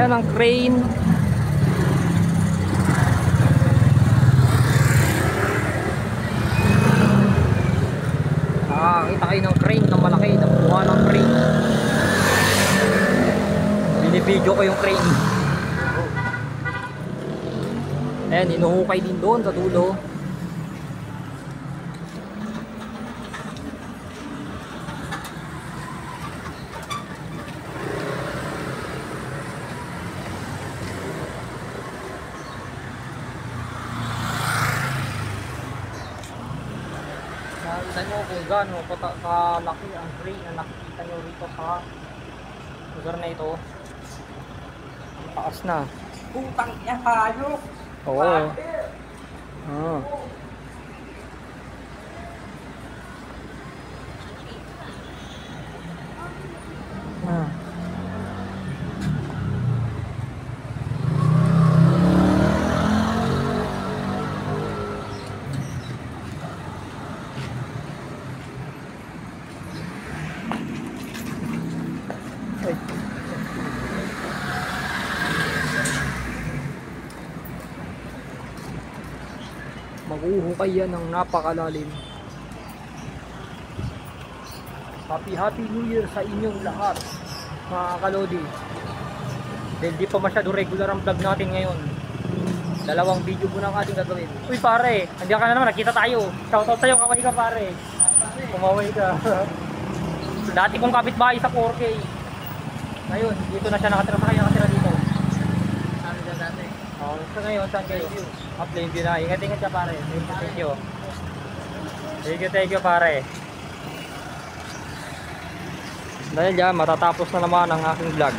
Ayan ang crane. Kita kayo ng crane na malaki, nakuha ng crane. Binibidyo ko yung crane. Ayan, inuhukay din doon sa dulo. Nakita nyo kung gaano kalaki ang crane na nakikita nyo rito sa lugar na ito. Ang taas na. Putang niya tayo. Oo. Ay. Mag-uhukay yan ng napakalalim. Happy New Year sa inyong lahat, mga kalodi. Dahil di pa masyado regular ang vlog natin ngayon. Dalawang video muna ang ating gagawin. Uy pare, nandiyan ka na naman, nakita tayo. Shoutout sa'yo, kaway ka pare. Kumaway ka. Dati kong kapitbahay sa 4K. Ngayon, dito na siya nakatira. Saan kayo nakatira dito? Sabi ka dati. Oh, so ngayon, saan kayo? Plainview na. Ingat-ingat siya pare. Thank you. Thank you pare. Dahil dyan, matatapos na naman ang aking vlog.